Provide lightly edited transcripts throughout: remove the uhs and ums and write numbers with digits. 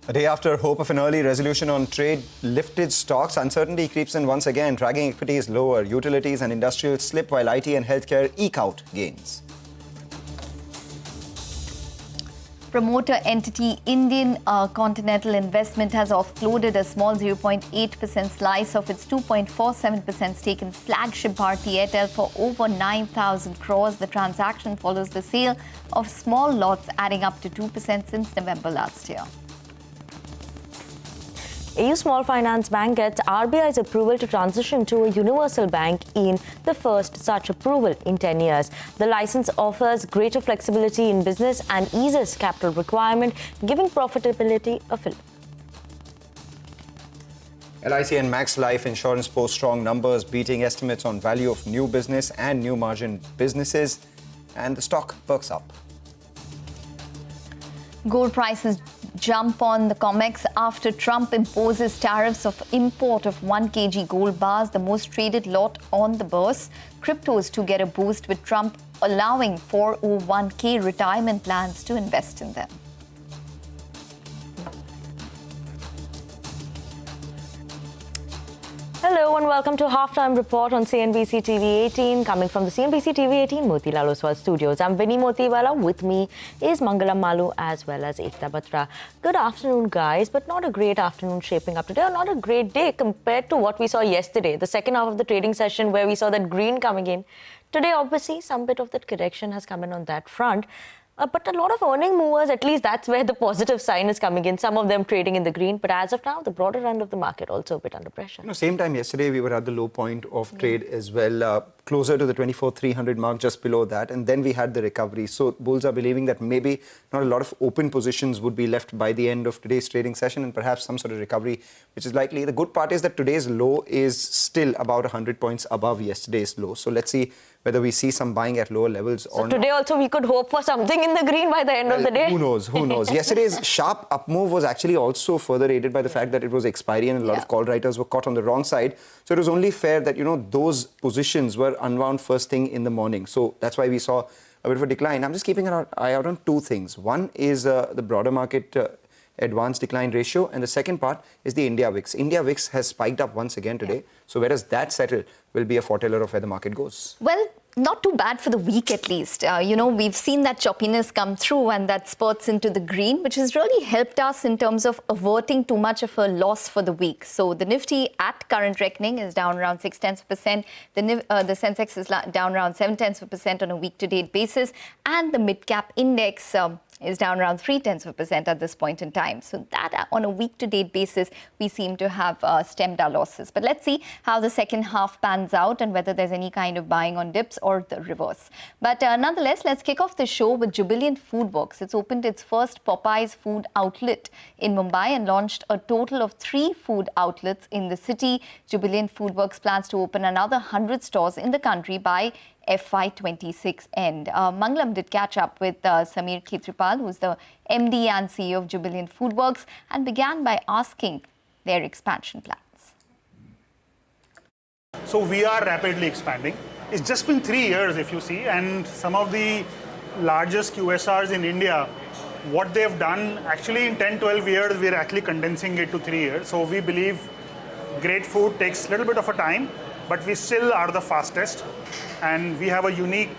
A day after hope of an early resolution on trade lifted stocks, uncertainty creeps in once again, dragging equities lower. Utilities and industrials slip while IT and healthcare eke out gains. Promoter entity Indian Continental Investment has offloaded a small 0.8% slice of its 2.47% stake in flagship Bharti Airtel for over 9,000 crores. The transaction follows the sale of small lots adding up to 2% since November last year. AU Small Finance Bank gets RBI's approval to transition to a universal bank in the first such approval in 10 years. The license offers greater flexibility in business and eases capital requirement, giving profitability a fillip. LIC and Max Life Insurance post strong numbers, beating estimates on value of new business and new margin businesses, and the stock perks up. Gold prices jump on the COMEX after Trump imposes tariffs of import of 1 kg gold bars, the most traded lot on the bourse. Cryptos to get a boost with Trump allowing 401k retirement plans to invest in them. Hello and welcome to Halftime Report on CNBC-TV18. Coming from the CNBC-TV18 Motilal Oswal studios, I'm Vinny Motiwala. With me is Mangalam Malu as well as Ekta Batra. Good afternoon, guys, but not a great afternoon shaping up today, or not a great day compared to what we saw yesterday, the second half of the trading session where we saw that green coming in. Today, obviously, some bit of that correction has come in on that front. But a lot of earning movers, at least that's where the positive sign is coming in, some of them trading in the green. But as of now, the broader end of the market also a bit under pressure. Same time yesterday, we were at the low point of trade as well, closer to the 24,300 mark, just below that. And then we had the recovery. So bulls are believing that maybe not a lot of open positions would be left by the end of today's trading session and perhaps some sort of recovery, which is likely. The good part is that today's low is still about 100 points above yesterday's low. So let's see whether we see some buying at lower levels or not. Today also we could hope for something in the green by the end of the day. Who knows? Who knows? Yesterday's sharp up move was actually also further aided by the fact that it was expiry and a lot of call writers were caught on the wrong side. So it was only fair that, those positions were unwound first thing in the morning. So that's why we saw a bit of a decline. I'm just keeping an eye out on two things. One is the broader market advanced decline ratio, and the second part is the India VIX. India VIX has spiked up once again today. So where does that settle will be a foreteller of where the market goes. Well, not too bad for the week at least. We've seen that choppiness come through and that spurts into the green, which has really helped us in terms of averting too much of a loss for the week. So the Nifty at current reckoning is down around 0.6%. The Sensex is down around 0.7% on a week-to-date basis. And the mid-cap index is down around 0.3% at this point in time. So that on a week-to-date basis, we seem to have stemmed our losses. But let's see how the second half pans out and whether there's any kind of buying on dips or the reverse. But nonetheless, let's kick off the show with Jubilant Foodworks. It's opened its first Popeyes food outlet in Mumbai and launched a total of 3 food outlets in the city. Jubilant Foodworks plans to open another 100 stores in the country by FY26 end. Mangalam did catch up with Samir Khetripal, who's the MD and CEO of Jubilant Foodworks, and began by asking their expansion plans. So we are rapidly expanding. It's just been 3 years, if you see, and some of the largest QSRs in India, what they've done, actually in 10-12 years, we're actually condensing it to 3 years. So we believe great food takes a little bit of a time, but we still are the fastest. And we have a unique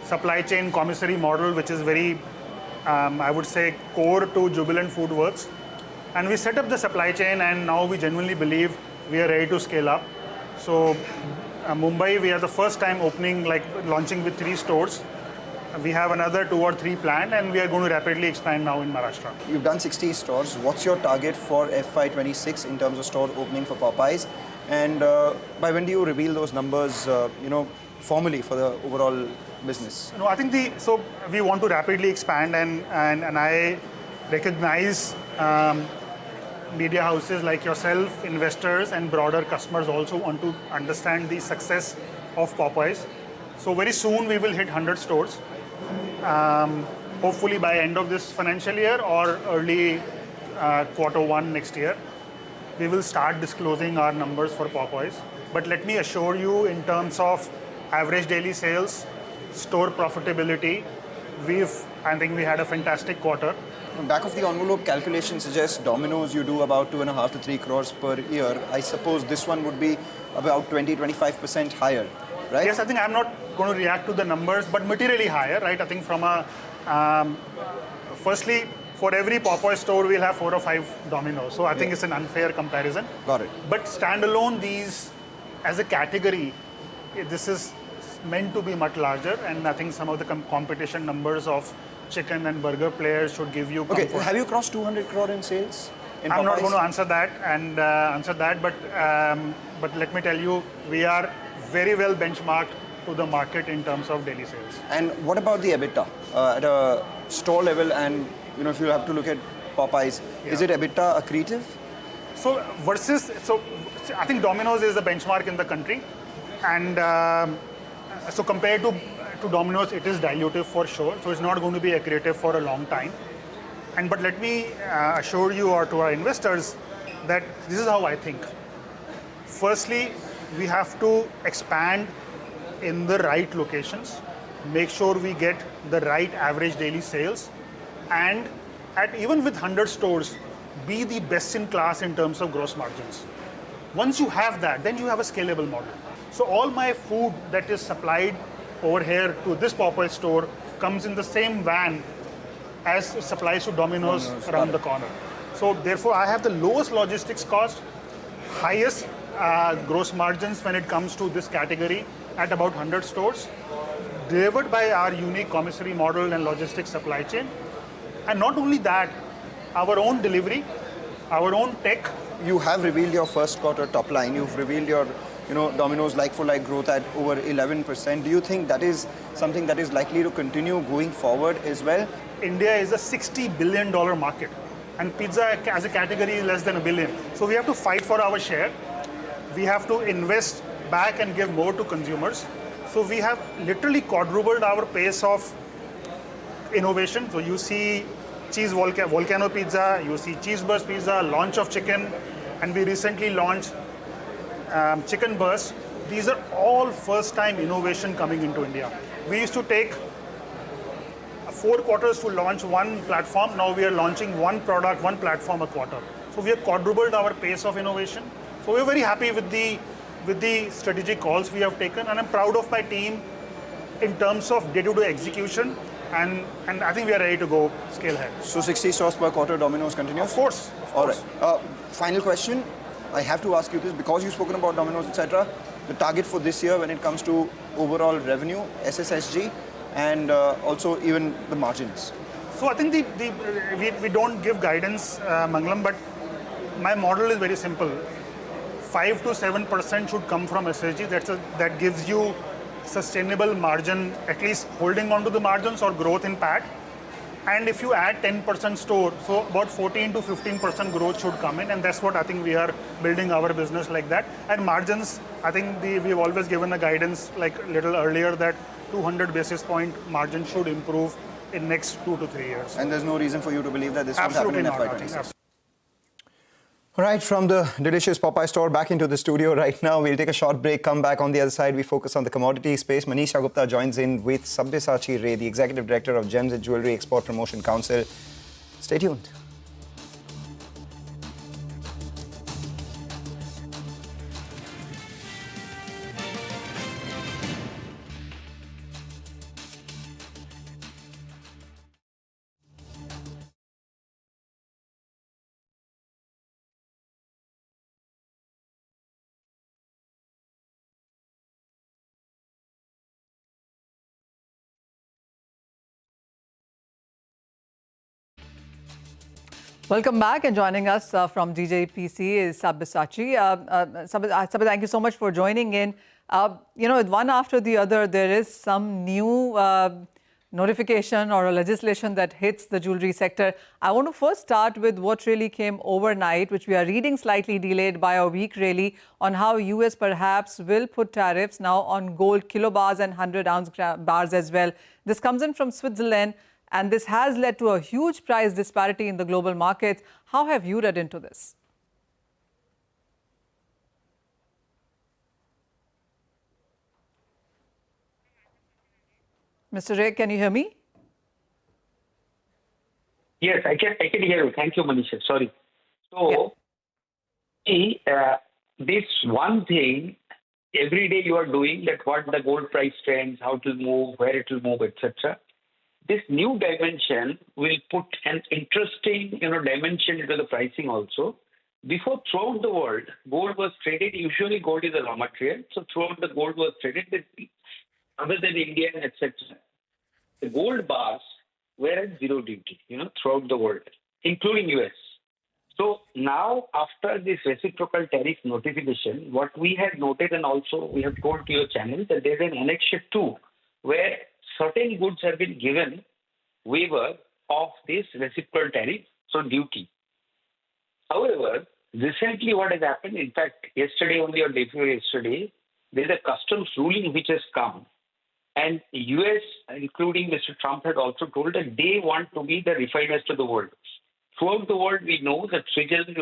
supply chain commissary model, which is very, I would say, core to Jubilant Foodworks. And we set up the supply chain, and now we genuinely believe we are ready to scale up. So Mumbai, we are the first time launching with 3 stores. We have another 2 or 3 planned, and we are going to rapidly expand now in Maharashtra. You've done 60 stores. What's your target for FY26 in terms of store opening for Popeyes? And by when do you reveal those numbers, formally for the overall business? No, I think so we want to rapidly expand, and I recognize media houses like yourself, investors, and broader customers also want to understand the success of Popeyes. So very soon we will hit 100 stores, hopefully by end of this financial year or early Q1 next year. We will start disclosing our numbers for Popeyes. But let me assure you, in terms of average daily sales, store profitability, I think we had a fantastic quarter. Back of the envelope calculation suggests Domino's you do about 2.5 to 3 crores per year. I suppose this one would be about 20-25% higher, right? Yes, I think I'm not going to react to the numbers, but materially higher, right? I think from a, firstly, for every Popeye store, we'll have 4 or 5 Domino's. So I think it's an unfair comparison. Got it. But standalone, these, as a category, this is meant to be much larger. And I think some of the competition numbers of chicken and burger players should give you comfort. Okay, have you crossed 200 crore in sales? I'm not going to answer that but let me tell you, we are very well benchmarked to the market in terms of daily sales. And what about the EBITDA at a store level? And if you have to look at Popeyes, is it EBITDA accretive? So I think Domino's is the benchmark in the country, and so compared to Domino's, it is dilutive for sure. So it's not going to be accretive for a long time. But let me assure you or to our investors that this is how I think. Firstly, we have to expand in the right locations, make sure we get the right average daily sales, and even with 100 stores, be the best in class in terms of gross margins. Once you have that, then you have a scalable model. So all my food that is supplied over here to this Popeye store comes in the same van as supplies to Domino's around the corner. So therefore, I have the lowest logistics cost, highest gross margins when it comes to this category at about 100 stores, delivered by our unique commissary model and logistics supply chain. And not only that, our own delivery, our own tech. You have revealed your first quarter top line. You've revealed your Domino's like-for-like growth at over 11%. Do you think that is something that is likely to continue going forward as well? India is a $60 billion market, and pizza as a category is less than $1 billion. So we have to fight for our share. We have to invest back and give more to consumers. So we have literally quadrupled our pace of innovation. So you see cheese volcano pizza, you see cheese burst pizza, launch of chicken, and we recently launched chicken burst. These are all first-time innovation coming into India. We used to take 4 quarters to launch one platform. Now we are launching one product, one platform a quarter. So we have quadrupled our pace of innovation. So we're very happy with the strategic calls we have taken, and I'm proud of my team in terms of day-to-day execution. And I think we are ready to go scale ahead. So 60 stores per quarter, Domino's continues? Of course. All right. Final question. I have to ask you this because you've spoken about Domino's, etc. The target for this year when it comes to overall revenue, SSSG, and also even the margins. So I think we don't give guidance, Mangalam, but my model is very simple. 5 to 7% should come from SSG. That gives you sustainable margin, at least holding on to the margins or growth in PAT. And if you add 10% store, so about 14 to 15% growth should come in, and that's what I think we are building our business like that. And margins, I think we've always given a guidance like a little earlier that 200 basis point margin should improve in next 2 to 3 years. And there's no reason for you to believe that this won't happen in FY26. All right, from the delicious Popeye store back into the studio right now. We'll take a short break, come back on the other side. We focus on the commodity space. Manisha Gupta joins in with Sabyasachi Ray, the Executive Director of Gems and Jewelry Export Promotion Council. Stay tuned. Welcome back, and joining us from DJPC is Sabyasachi. Sabya, thank you so much for joining in. One after the other, there is some new notification or a legislation that hits the jewelry sector. I want to first start with what really came overnight, which we are reading slightly delayed by a week really, on how US perhaps will put tariffs now on gold kilobars and 100-ounce bars as well. This comes in from Switzerland, and this has led to a huge price disparity in the global markets. How have you read into this? Mr. Ray, can you hear me? Yes, I can hear you. Thank you, Manisha. Sorry. So, see, this one thing every day you are doing, that what the gold price trends, how it will move, where it will move, etc. This new dimension will put an interesting, dimension into the pricing also. Before, throughout the world, gold was traded. Usually, gold is a raw material. So, throughout the gold was traded, other than India, etc. The gold bars were at zero duty, throughout the world, including US. So now, after this reciprocal tariff notification, what we have noted, and also we have told to your channel, that there's an Annexure 2 where certain goods have been given waiver of this reciprocal tariff, so duty. However, recently what has happened, in fact, yesterday only or day before yesterday, there's a customs ruling which has come. And US, including Mr. Trump, had also told that they want to be the refiners to the world. Throughout the world, we know that Switzerland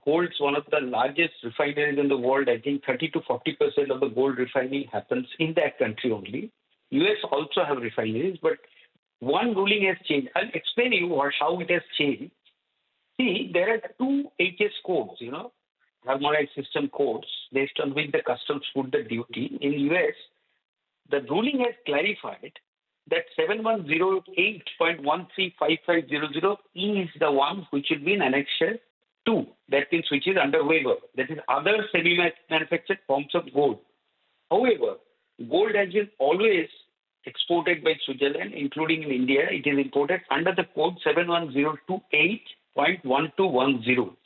holds one of the largest refineries in the world. I think 30 to 40% of the gold refining happens in that country only. US also have refineries, but one ruling has changed. I'll explain to you how it has changed. See, there are two HS codes, harmonized system codes, based on which the customs put the duty. In US, the ruling has clarified that 7108.135500 is the one which will be in Annexure 2. That means which is under waiver. That is other semi-manufactured forms of gold. However, gold has been always exported by Switzerland, including in India. It is imported under the code 71028.1210.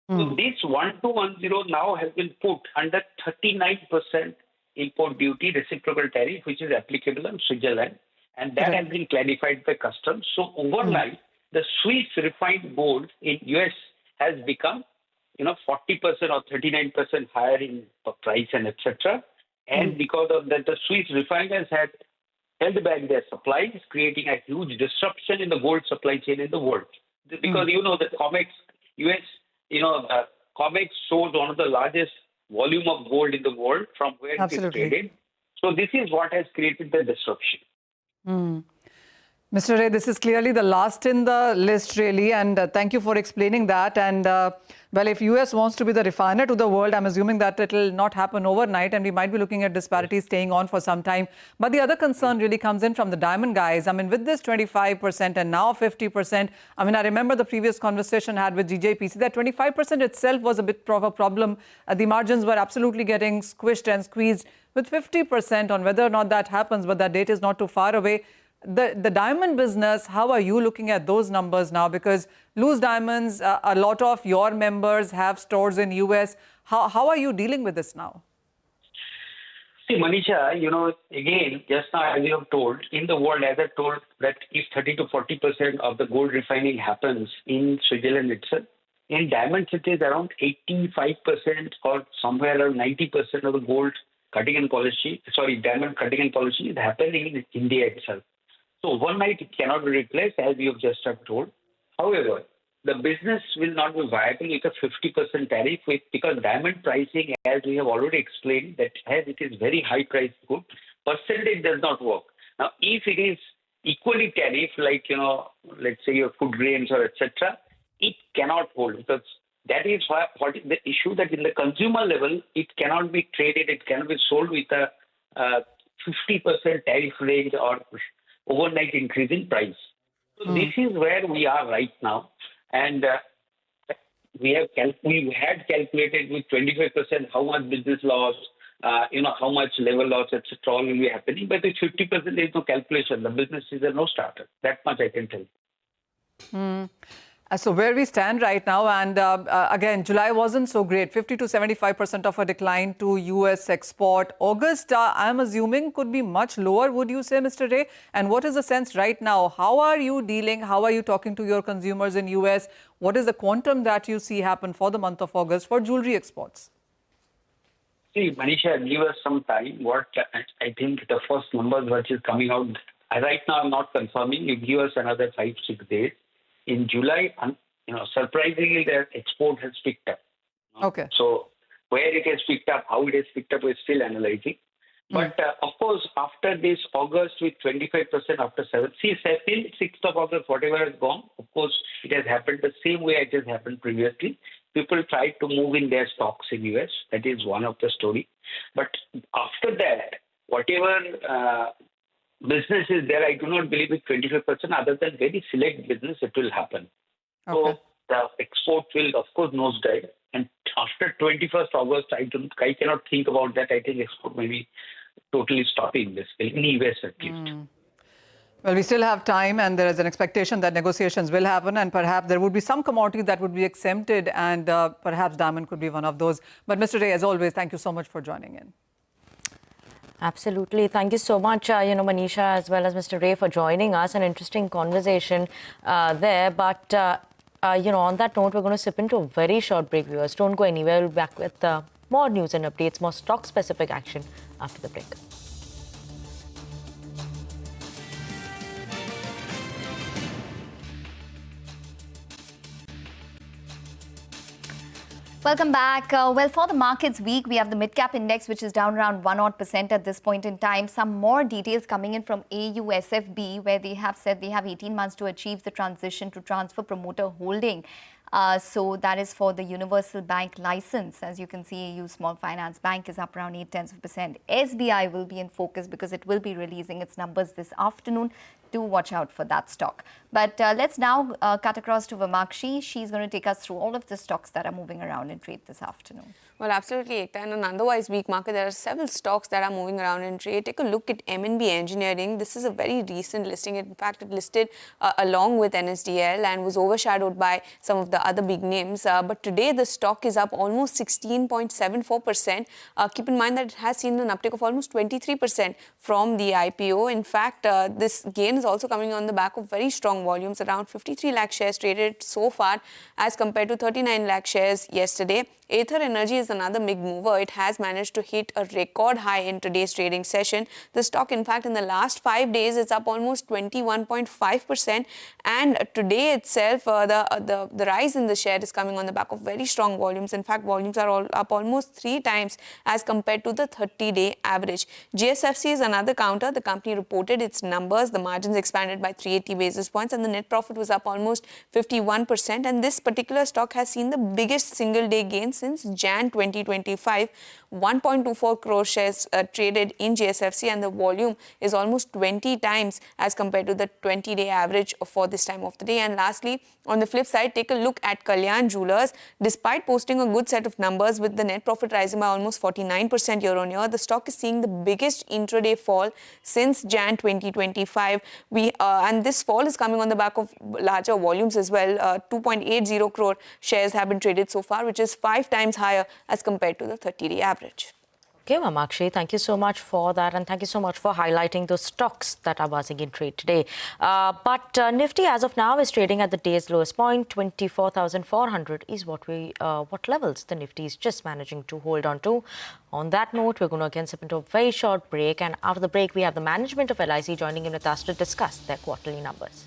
So this 1210 now has been put under 39% import duty reciprocal tariff, which is applicable on Switzerland. And that has been clarified by customs. So overnight, the Swiss refined gold in US has become, 40% or 39% higher in price and etc. And because of that, the Swiss refiners had held back their supplies, creating a huge disruption in the gold supply chain in the world. Because the COMEX shows one of the largest volume of gold in the world from where it is traded. So this is what has created the disruption. Mr. Ray, this is clearly the last in the list, really, and thank you for explaining that. And well, if US wants to be the refiner to the world, I'm assuming that it will not happen overnight, and we might be looking at disparities staying on for some time. But the other concern really comes in from the diamond guys. I mean, with this 25% and now 50%, I mean, I remember the previous conversation I had with DJPC that 25% itself was a bit of a problem. The margins were absolutely getting squished and squeezed. With 50% on whether or not that happens, but that date is not too far away. The diamond business, how are you looking at those numbers now? Because loose diamonds, a lot of your members have stores in US. How are you dealing with this now? See, Manisha, again, just now as you have told, in the world, as I told, that if 30 to 40% of the gold refining happens in Switzerland itself, in diamonds it is around 85% or somewhere around 90% of the gold diamond cutting and polishing is happening in India itself. So overnight it cannot be replaced, as you have just told. However, the business will not be viable with a 50% tariff because diamond pricing, as we have already explained, that as it is very high priced good, percentage does not work. Now, if it is equally tariff, like, let's say your food grains or etc., it cannot hold because that is what is the issue, that in the consumer level, it cannot be traded, it cannot be sold with a 50% tariff range or overnight increase in price. So this is where we are right now. And we had calculated with 25% how much business loss, how much level loss, etc. all will be happening. But with 50%, there is no calculation. The business is a no starter. That much I can tell you. So where we stand right now, and again, July wasn't so great, 50 to 75% of a decline to US export. August, I'm assuming, could be much lower, would you say, Mr. Ray? And what is the sense right now? How are you dealing? How are you talking to your consumers in US? What is the quantum that you see happen for the month of August for jewelry exports? See, Manisha, give us some time. What I think the first numbers which is coming out, right now I'm not confirming. You give us another 5-6 days. In July, surprisingly, their export has picked up. Okay. So where it has picked up, how it has picked up, we're still analyzing. But of course, after this August with 25% after 7, see, 6th of August, whatever has gone, of course, it has happened the same way it has happened previously. People tried to move in their stocks in US. That is one of the story. But after that, whatever business is there, I do not believe with 25%, other than very select business, it will happen. Okay. So the export will, of course, nosedive. And after 21st August, I cannot think about that. I think export may be totally stopping this, in US at least. Well, we still have time, and there is an expectation that negotiations will happen, and perhaps there would be some commodities that would be exempted, and perhaps diamond could be one of those. But Mr. Ray, as always, thank you so much for joining in. Absolutely. Thank you so much, Manisha, as well as Mr. Ray, for joining us. An interesting conversation there. But, on that note, we're going to slip into a very short break, viewers. Don't go anywhere. We'll be back with more news and updates, more stock-specific action after the break. Welcome back. Well, for the markets week, we have the mid-cap index, which is down around 1% at this point in time. Some more details coming in from AUSFB, where they have said they have 18 months to achieve the transition to transfer promoter holding. So that is for the Universal Bank license. As you can see, AU Small Finance Bank is up around 0.8%. SBI will be in focus because it will be releasing its numbers this afternoon. Do watch out for that stock. But let's now cut across to Vamakshi. She's going to take us through all of the stocks that are moving around in trade this afternoon. Well, absolutely, Ekta. In an otherwise weak market, there are several stocks that are moving around in trade. Take a look at M&B Engineering. This is a very recent listing. In fact, it listed along with NSDL and was overshadowed by some of the other big names. But today, the stock is up almost 16.74%. Keep in mind that it has seen an uptick of almost 23% from the IPO. In fact, this gain is also coming on the back of very strong volumes. Around 53 lakh shares traded so far as compared to 39 lakh shares yesterday. Aether Energy is another big mover. It has managed to hit a record high in today's trading session. The stock, in fact, in the last 5 days, is up almost 21.5%. And today itself, the rise in the share is coming on the back of very strong volumes. In fact, volumes are all up almost 3 times as compared to the 30-day average. GSFC is another counter. The company reported its numbers. The margins expanded by 380 basis points and the net profit was up almost 51%. And this particular stock has seen the biggest single-day gain since Jan 2025. 1.24 crore shares traded in GSFC, and the volume is almost 20 times as compared to the 20-day average for this time of the day. And lastly, on the flip side, take a look at Kalyan Jewellers. Despite posting a good set of numbers with the net profit rising by almost 49% year on year, the stock is seeing the biggest intraday fall since Jan 2025. And this fall is coming on the back of larger volumes as well. 2.80 crore shares have been traded so far, which is 5 times higher as compared to the 30-day average. Okay, Vamakshi, thank you so much for that, and thank you so much for highlighting those stocks that are buzzing in trade today. But Nifty, as of now, is trading at the day's lowest point. 24,400 is what levels the Nifty is just managing to hold on to. On that note, we're going to again slip into a very short break, and after the break, we have the management of LIC joining in with us to discuss their quarterly numbers.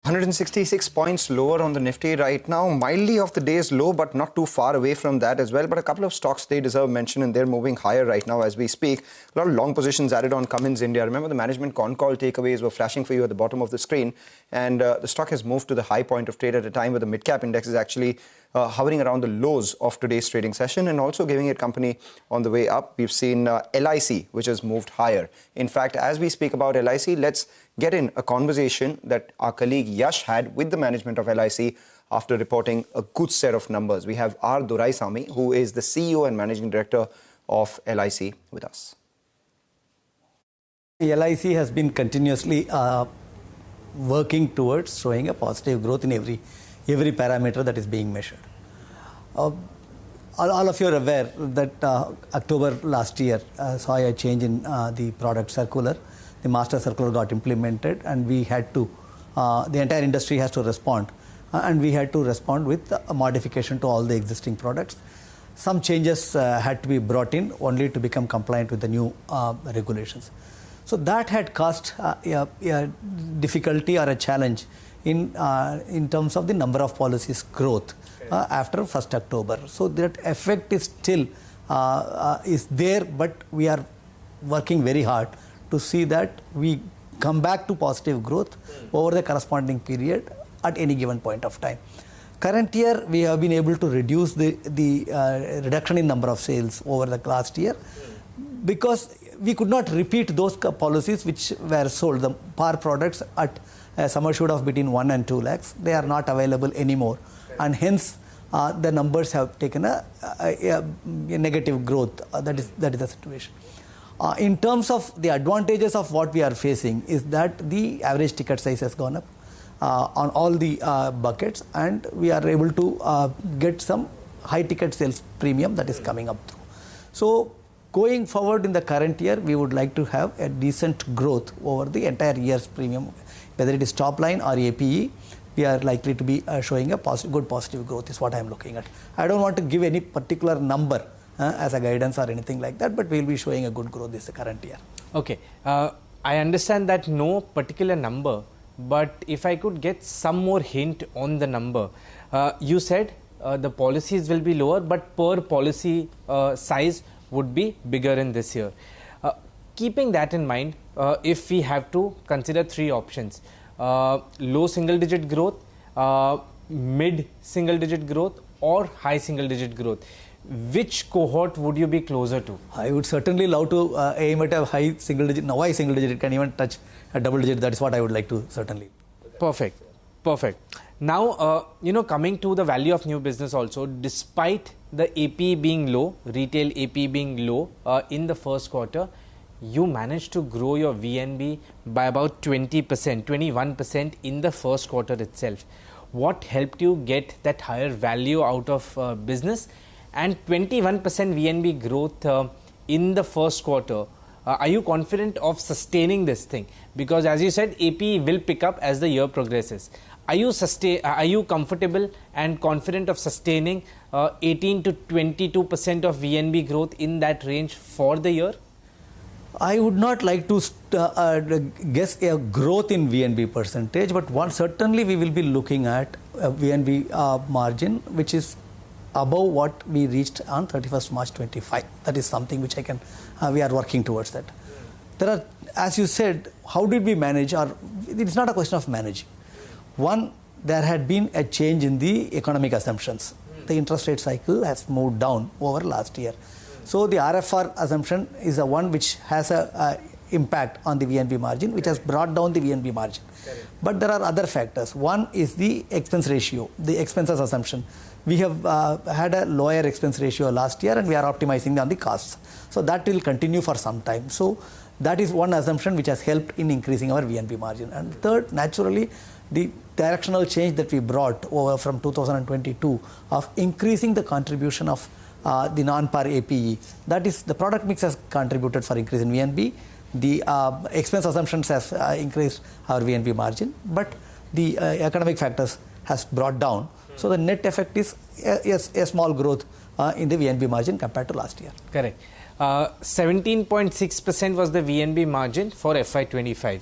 166 points lower on the Nifty right now, mildly off the day's low, but not too far away from that as well. But a couple of stocks, they deserve mention, and they're moving higher right now as we speak. A lot of long positions added on Cummins India. Remember, the management con call takeaways were flashing for you at the bottom of the screen, and the stock has moved to the high point of trade at a time where the mid-cap index is actually hovering around the lows of today's trading session and also giving it company on the way up. We've seen LIC, which has moved higher. In fact, as we speak about LIC, let's get in a conversation that our colleague Yash had with the management of LIC after reporting a good set of numbers. We have R. Doraisamy, who is the CEO and Managing Director of LIC, with us. LIC has been continuously working towards showing a positive growth in every parameter that is being measured. All of you are aware that October last year saw a change in the product circular. The master circular got implemented, and we had to, the entire industry has to respond, and we had to respond with a modification to all the existing products. some changes had to be brought in only to become compliant with the new regulations. So that had caused a difficulty or a challenge in terms of the number of policies growth after 1st October. So that effect is still is there, but we are working very hard to see that we come back to positive growth over the corresponding period at any given point of time. Current year, we have been able to reduce the reduction in number of sales over the last year because we could not repeat those policies which were sold, the par products at a sum assured of between 1 and 2 lakhs. They are not available anymore, and hence the numbers have taken a negative growth. That is the situation. In terms of the advantages of what we are facing is that the average ticket size has gone up on all the buckets, and we are able to get some high ticket sales premium that is coming up through. So going forward in the current year, we would like to have a decent growth over the entire year's premium, whether it is top line or APE. We are likely to be showing a good positive growth is what I am looking at. I don't want to give any particular number as a guidance or anything like that, but we will be showing a good growth this current year. Okay, I understand that no particular number, but if I could get some more hint on the number. You said the policies will be lower, but per policy size would be bigger in this year. Keeping that in mind, if we have to consider 3 options, low single digit growth, mid single digit growth or high single digit growth, which cohort would you be closer to? I would certainly love to aim at a high single digit. Now, why single digit? It can even touch a double digit. That is what I would like to certainly. Perfect. Now, coming to the value of new business also, despite the AP being low, retail AP being low in the first quarter, you managed to grow your VNB by about 20%, 21% in the first quarter itself. What helped you get that higher value out of business? And 21% VNB growth in the first quarter, are you confident of sustaining this thing? Because as you said, AP will pick up as the year progresses. Are you comfortable and confident of sustaining 18 to 22% of VNB growth in that range for the year? I would not like to guess a growth in VNB percentage, but certainly we will be looking at a VNB margin which is above what we reached on 31st March 25. That is something which we are working towards that. There are, as you said, how did we manage? Or it's not a question of managing. One, there had been a change in the economic assumptions. The interest rate cycle has moved down over last year. So the RFR assumption is the one which has a impact on the VNB margin, which has brought down the VNB margin. But there are other factors. One is the expense ratio, the expenses assumption. We have had a lower expense ratio last year, and we are optimizing on the costs. So that will continue for some time. So that is one assumption which has helped in increasing our VNB margin. And third, naturally, the directional change that we brought over from 2022 of increasing the contribution of the non-par APE, that is the product mix has contributed for increase in VNB. The expense assumptions have increased our VNB margin, but the economic factors has brought down. So the net effect is a small growth in the VNB margin compared to last year. Correct. 17.6% was the VNB margin for FY25.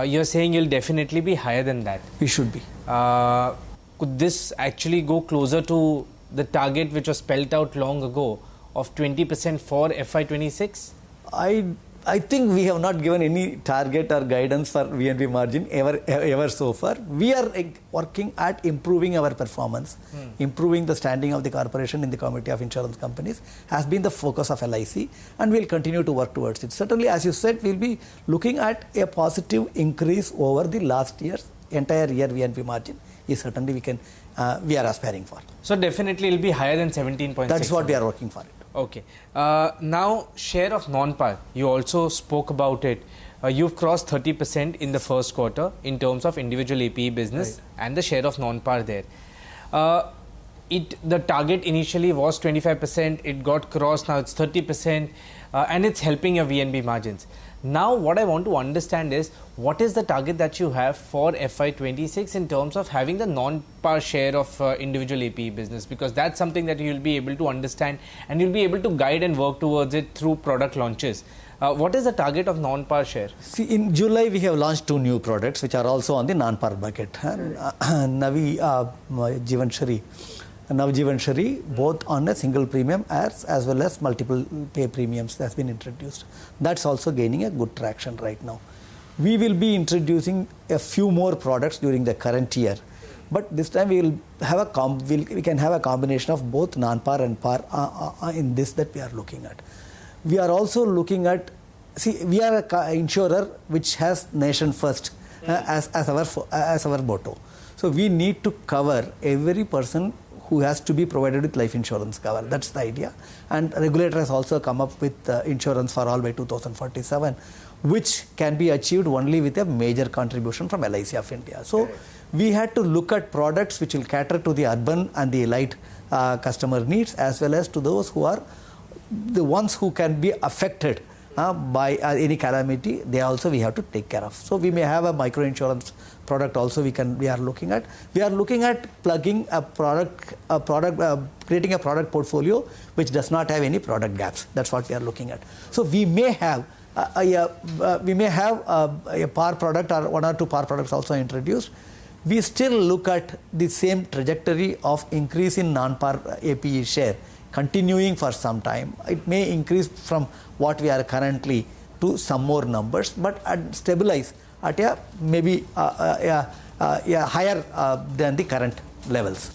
You're saying you'll definitely be higher than that. We should be. Could this actually go closer to the target which was spelled out long ago of 20% for FY26? I think we have not given any target or guidance for VNB margin ever so far. We are working at improving our performance, improving the standing of the corporation in the committee of insurance companies has been the focus of LIC, and we'll continue to work towards it. Certainly, as you said, we'll be looking at a positive increase over the last year's entire year VNB margin. Is certainly we are aspiring for. So definitely it'll be higher than 17.6. That's what we are working for. Okay. Now, share of non-par, you also spoke about it. You've crossed 30% in the first quarter in terms of individual APE business, right, and the share of non-par there. The target initially was 25%, it got crossed, now it's 30%, and it's helping your VNB margins. Now, what I want to understand is what is the target that you have for FY26 in terms of having the non-par share of individual APE business, because that's something that you'll be able to understand and you'll be able to guide and work towards it through product launches. What is the target of non-par share? See, in July we have launched 2 new products which are also on the non-par bucket. Navi Jivan Shari, both on a single premium as well as multiple pay premiums has been introduced. That's also gaining a good traction right now. We will be introducing a few more products during the current year, but this time we will have we can have a combination of both non-par and par in this that we are looking at. We are also looking at, we are an insurer which has nation first as our motto. So we need to cover every person who has to be provided with life insurance cover. That's the idea. And regulator has also come up with insurance for all by 2047, which can be achieved only with a major contribution from LIC of India. So we had to look at products which will cater to the urban and the elite customer needs, as well as to those who are the ones who can be affected by any calamity. They also we have to take care of. So we may have a micro insurance product also we are looking at. We are looking at plugging creating a product portfolio which does not have any product gaps. That's what we are looking at. So we may have a par product or 1 or 2 par products also introduced. We still look at the same trajectory of increase in non-par APE share continuing for some time. It may increase from what we are currently to some more numbers, but stabilize at a maybe higher than the current levels.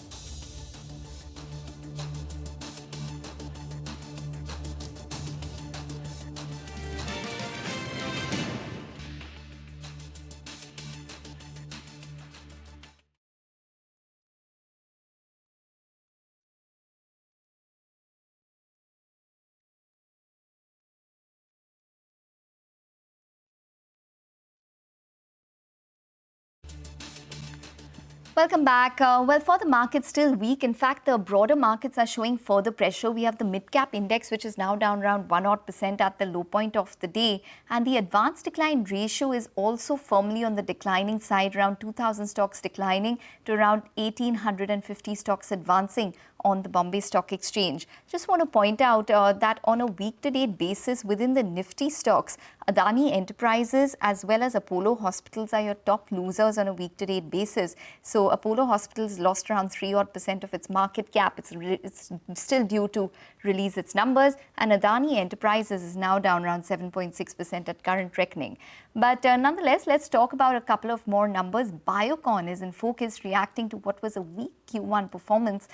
Welcome back. Well, for the market, still weak. In fact, the broader markets are showing further pressure. We have the mid-cap index, which is now down around 1% at the low point of the day. And the advanced decline ratio is also firmly on the declining side, around 2,000 stocks declining to around 1,850 stocks advancing on the Bombay Stock Exchange. Just want to point out that on a week-to-date basis within the Nifty stocks, Adani Enterprises as well as Apollo Hospitals are your top losers on a week-to-date basis. So Apollo Hospitals lost around 3% of its market cap. It's still due to release its numbers, and Adani Enterprises is now down around 7.6% at current reckoning. But nonetheless, let's talk about a couple of more numbers. Biocon is in focus, reacting to what was a weak Q1 performance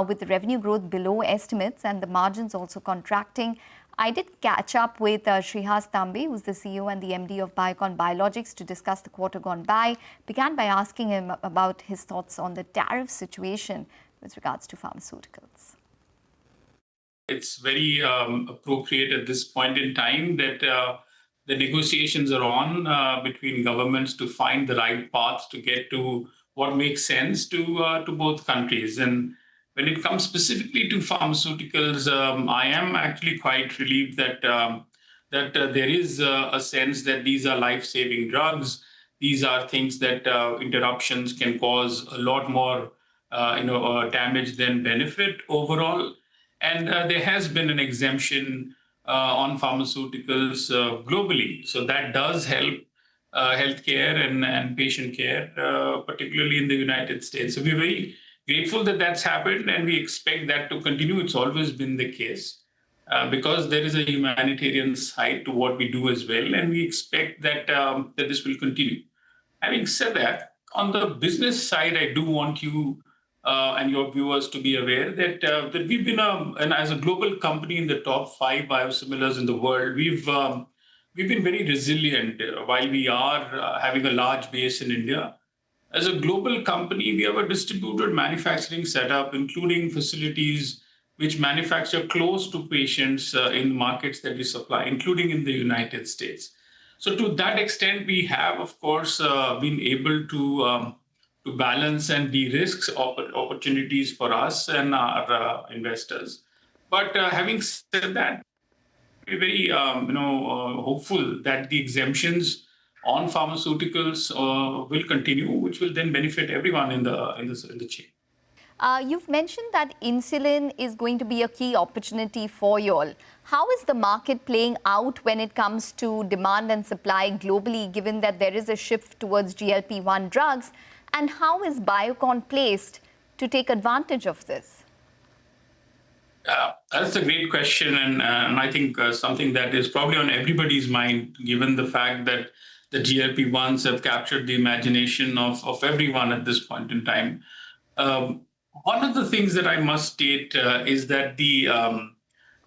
with the revenue growth below estimates and the margins also contracting. I did catch up with Shrihas Tambe, who's the CEO and the MD of Biocon Biologics, to discuss the quarter gone by. Began by asking him about his thoughts on the tariff situation with regards to pharmaceuticals. It's very appropriate at this point in time that the negotiations are on between governments to find the right path to get to what makes sense to both countries. And when it comes specifically to pharmaceuticals, I am actually quite relieved that there is a sense that these are life-saving drugs. These are things that interruptions can cause a lot more damage than benefit overall. And there has been an exemption on pharmaceuticals globally. So that does help healthcare and patient care, particularly in the United States. So we're very grateful that that's happened, and we expect that to continue. It's always been the case because there is a humanitarian side to what we do as well, and we expect that that this will continue. Having said that, on the business side, I do want you and your viewers to be aware that that we've been and as a global company in the top 5 biosimilars in the world, we've been very resilient while we are having a large base in India. As a global company, we have a distributed manufacturing setup, including facilities which manufacture close to patients in markets that we supply, including in the United States. So to that extent, we have, of course, been able to balance and de-risk opportunities for us and our investors. But having said that, we're very hopeful that the exemptions on pharmaceuticals will continue, which will then benefit everyone in the chain. You've mentioned that insulin is going to be a key opportunity for you all. How is the market playing out when it comes to demand and supply globally, given that there is a shift towards GLP-1 drugs? And how is Biocon placed to take advantage of this? That's a great question, and I think something that is probably on everybody's mind, given the fact that the GLP-1s have captured the imagination of everyone at this point in time. One of the things that I must state is that the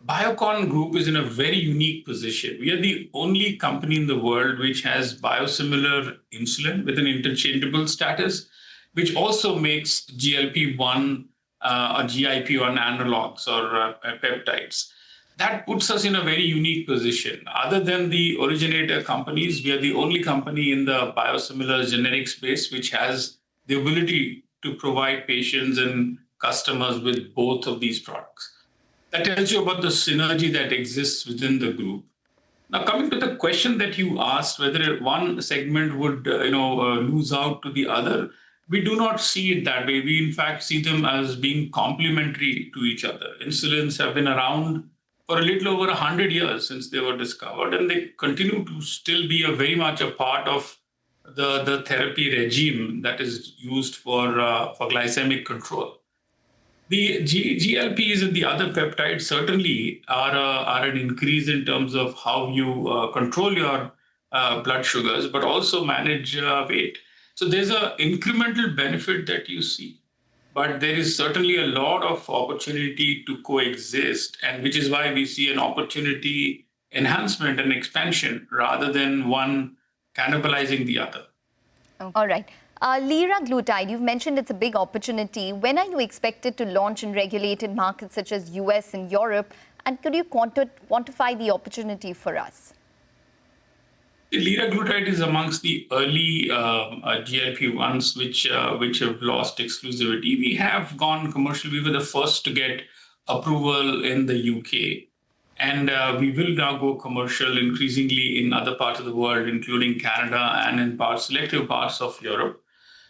Biocon Group is in a very unique position. We are the only company in the world which has biosimilar insulin with an interchangeable status, which also makes GLP-1 or GIP-1 analogs or peptides. That puts us in a very unique position. Other than the originator companies, we are the only company in the biosimilar generic space which has the ability to provide patients and customers with both of these products. That tells you about the synergy that exists within the group. Now, coming to the question that you asked, whether one segment would lose out to the other, we do not see it that way. We, in fact, see them as being complementary to each other. Insulins have been around for a little over 100 years since they were discovered, and they continue to still be very much a part of the therapy regime that is used for glycemic control. The GLPs and the other peptides certainly are an increase in terms of how you control your blood sugars, but also manage weight. So there's an incremental benefit that you see. But there is certainly a lot of opportunity to coexist, and which is why we see an opportunity enhancement and expansion rather than one cannibalizing the other. All right. Liraglutide, you've mentioned it's a big opportunity. When are you expected to launch in regulated markets such as US and Europe? And could you quantify the opportunity for us? Liraglutide is amongst the early GLP-1s which have lost exclusivity. We have gone commercial. We were the first to get approval in the UK. And we will now go commercial increasingly in other parts of the world, including Canada and in selective parts of Europe.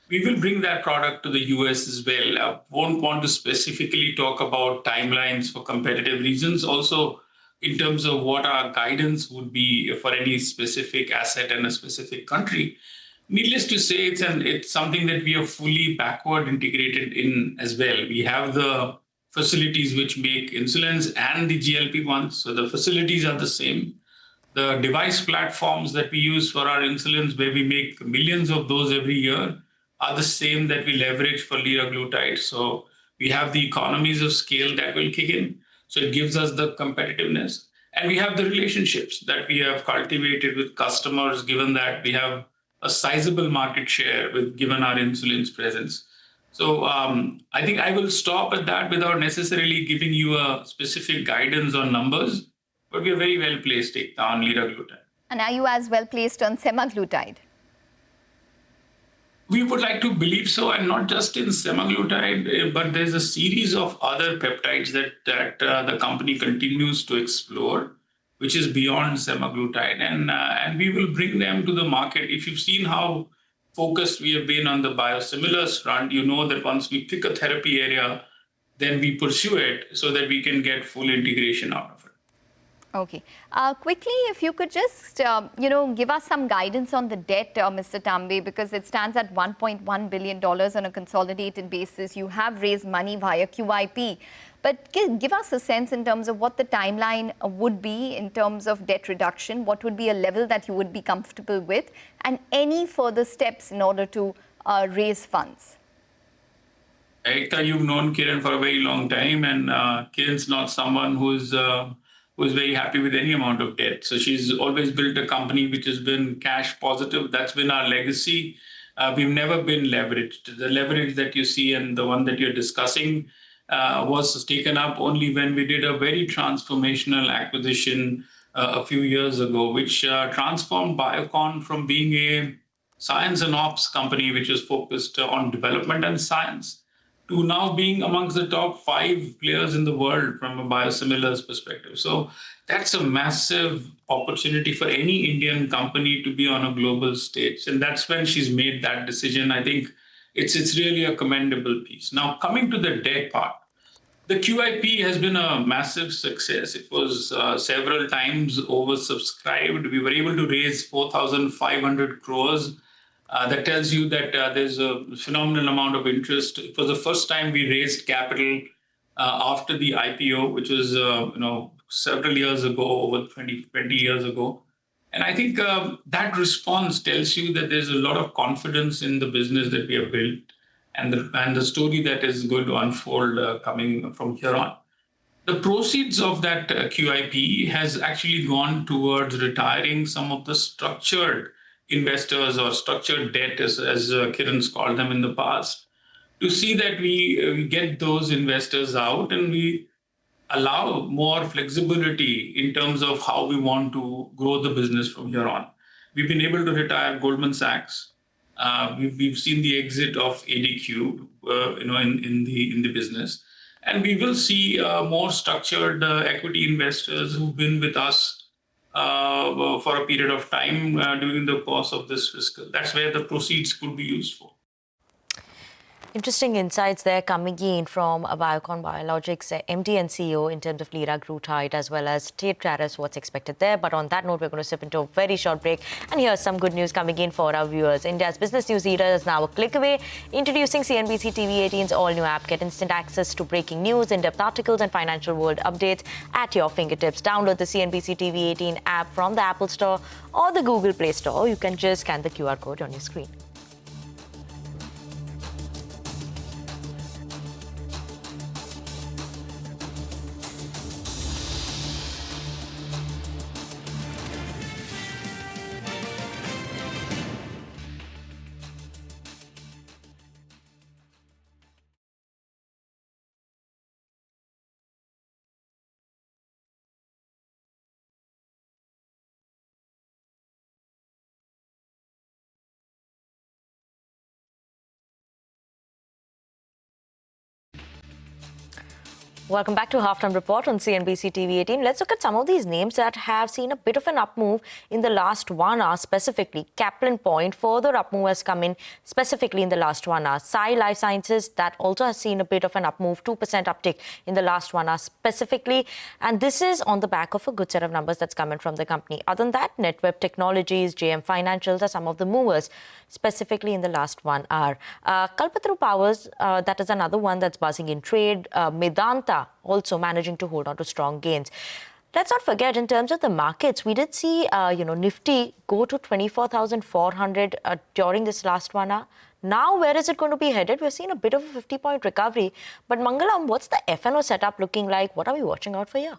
We will bring that product to the US as well. I won't want to specifically talk about timelines for competitive reasons. Also, in terms of what our guidance would be for any specific asset in a specific country. Needless to say, it's something that we are fully backward integrated in as well. We have the facilities which make insulins and the GLP-1s. So the facilities are the same. The device platforms that we use for our insulins, where we make millions of those every year, are the same that we leverage for liraglutide. So we have the economies of scale that will kick in. So it gives us the competitiveness. And we have the relationships that we have cultivated with customers, given that we have a sizable market share given our insulin's presence. So I think I will stop at that without necessarily giving you a specific guidance on numbers, but we are very well placed on liraglutide. And are you as well placed on semaglutide? We would like to believe so, and not just in semaglutide, but there's a series of other peptides that the company continues to explore, which is beyond semaglutide, and we will bring them to the market. If you've seen how focused we have been on the biosimilars front, you know that once we pick a therapy area, then we pursue it so that we can get full integration out of it. Okay. Quickly, if you could just, give us some guidance on the debt, Mr. Tambe, because it stands at $1.1 billion on a consolidated basis. You have raised money via QIP. But give us a sense in terms of what the timeline would be in terms of debt reduction, what would be a level that you would be comfortable with, and any further steps in order to raise funds. Ekta, you've known Kiran for a very long time, and Kiran's not someone who's very happy with any amount of debt. So she's always built a company which has been cash positive. That's been our legacy. We've never been leveraged. The leverage that you see and the one that you're discussing was taken up only when we did a very transformational acquisition a few years ago, which transformed Biocon from being a science and ops company, which was focused on development and science, to now being amongst the top 5 players in the world from a biosimilars perspective. So that's a massive opportunity for any Indian company to be on a global stage. And that's when she's made that decision. I think it's really a commendable piece. Now, coming to the debt part, the QIP has been a massive success. It was several times oversubscribed. We were able to raise 4,500 crores. That tells you that there's a phenomenal amount of interest. It was the first time we raised capital after the IPO, which was several years ago, over 20 years ago. And I think that response tells you that there's a lot of confidence in the business that we have built and the story that is going to unfold coming from here on. The proceeds of that QIP has actually gone towards retiring some of the structured investors or structured debt, as Kiran's called them in the past, to see that we get those investors out and we allow more flexibility in terms of how we want to grow the business from here on. We've been able to retire Goldman Sachs. We've seen the exit of ADQ, in the business, and we will see more structured equity investors who've been with us for a period of time during the course of this fiscal. That's where the proceeds could be used for. Interesting insights there coming in from Biocon Biologics MD and CEO in terms of liraglutide as well as trade tariffs, what's expected there. But on that note, we're going to step into a very short break. And here's some good news coming in for our viewers. India's business news leader is now a click away. Introducing CNBC TV18's all-new app. Get instant access to breaking news, in-depth articles and financial world updates at your fingertips. Download the CNBC TV18 app from the Apple Store or the Google Play Store. You can just scan the QR code on your screen. Welcome back to Halftime Report on CNBC TV18. Let's look at some of these names that have seen a bit of an up move in the last 1 hour specifically. Kaplan Point, further up move has come in specifically in the last 1 hour. Sai Life Sciences, that also has seen a bit of an up move, 2% uptick in the last 1 hour specifically. And this is on the back of a good set of numbers that's coming from the company. Other than that, NetWeb Technologies, JM Financials are some of the movers, specifically in the last 1 hour. Kalpataru Powers, that is another one that's buzzing in trade. Medanta also managing to hold on to strong gains. Let's not forget, in terms of the markets, we did see, Nifty go to 24,400 during this last 1 hour. Now, where is it going to be headed? We've seen a bit of a 50-point recovery. But Mangalam, what's the FNO setup looking like? What are we watching out for here?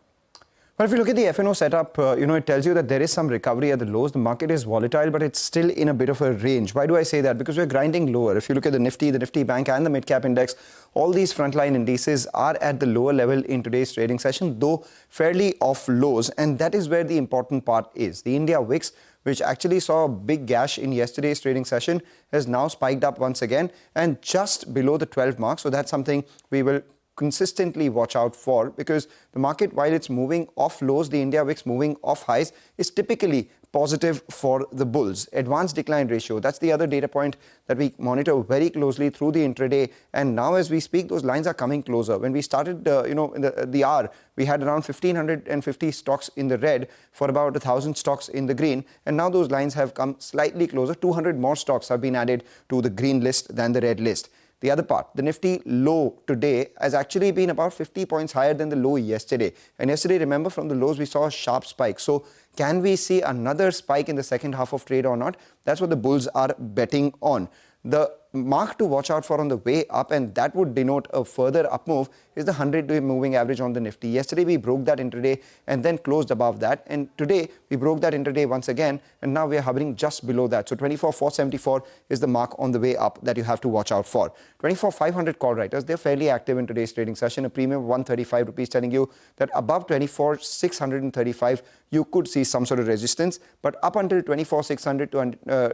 Well, if you look at the FNO setup, it tells you that there is some recovery at the lows. The market is volatile, but it's still in a bit of a range. Why do I say that? Because we're grinding lower. If you look at the Nifty Bank and the mid-cap index, all these frontline indices are at the lower level in today's trading session, though fairly off lows. And that is where the important part is. The India VIX, which actually saw a big gash in yesterday's trading session, has now spiked up once again and just below the 12 mark. So that's something we will consistently watch out for, because the market, while it's moving off lows, the India VIX moving off highs, is typically positive for the bulls. Advanced decline ratio, that's the other data point that we monitor very closely through the intraday. And now as we speak, those lines are coming closer. When we started, in the hour, we had around 1,550 stocks in the red for about 1,000 stocks in the green. And now those lines have come slightly closer. 200 more stocks have been added to the green list than the red list. The other part, the Nifty low today has actually been about 50 points higher than the low yesterday. And yesterday, remember, from the lows, we saw a sharp spike. So can we see another spike in the second half of trade or not? That's what the bulls are betting on. The mark to watch out for on the way up, and that would denote a further up move, is the 100-day moving average on the Nifty. Yesterday, we broke that intraday and then closed above that. And today, we broke that intraday once again, and now we are hovering just below that. So 24,474 is the mark on the way up that you have to watch out for. 24,500 call writers, they're fairly active in today's trading session. A premium of 135 rupees telling you that above 24,635, you could see some sort of resistance. But up until 24,600 to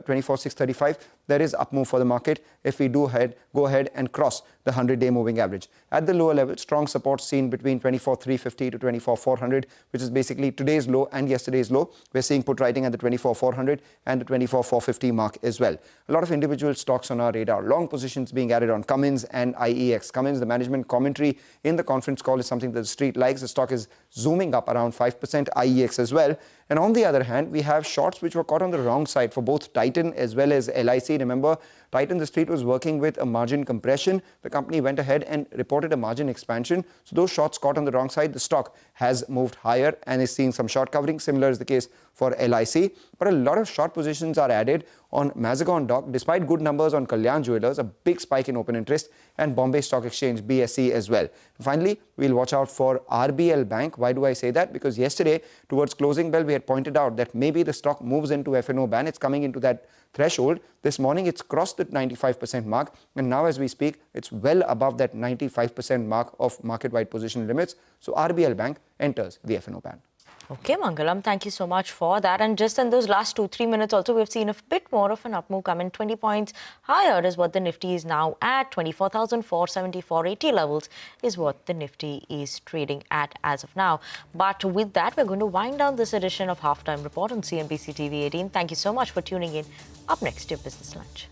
24,635, there is up move for the market if we do go ahead and cross the 100-day moving average. At the lower level, strong support seen between 24,350 to 24,400, which is basically today's low and yesterday's low. We're seeing put writing at the 24,400 and the 24,450 mark as well. A lot of individual stocks on our radar. Long positions being added on Cummins and IEX. Cummins, the management commentary in the conference call is something that the street likes. The stock is zooming up around 5%, IEX as well. And on the other hand, we have shorts which were caught on the wrong side for both Titan as well as LIC. Remember, Titan, the street was working with a margin compression. The company went ahead and reported a margin expansion. So those shorts caught on the wrong side. The stock has moved higher and is seeing some short covering. Similar is the case for LIC. But a lot of short positions are added on Mazagon Dock, despite good numbers on Kalyan Jewellers, a big spike in open interest, and Bombay Stock Exchange, BSE as well. Finally, we'll watch out for RBL Bank. Why do I say that? Because yesterday, towards closing bell, we had pointed out that maybe the stock moves into F&O ban. It's coming into that threshold. This morning, it's crossed the 95% mark. And now, as we speak, it's well above that 95% mark of market-wide position limits. So RBL Bank enters the F&O ban. Okay, Mangalam, thank you so much for that. And just in those last 2-3 minutes also, we've seen a bit more of an up move come in. 20 points higher is what the Nifty is now at. 24,474.80 levels is what the Nifty is trading at as of now. But with that, we're going to wind down this edition of Halftime Report on CNBC TV 18. Thank you so much for tuning in. Up next, your Business Lunch.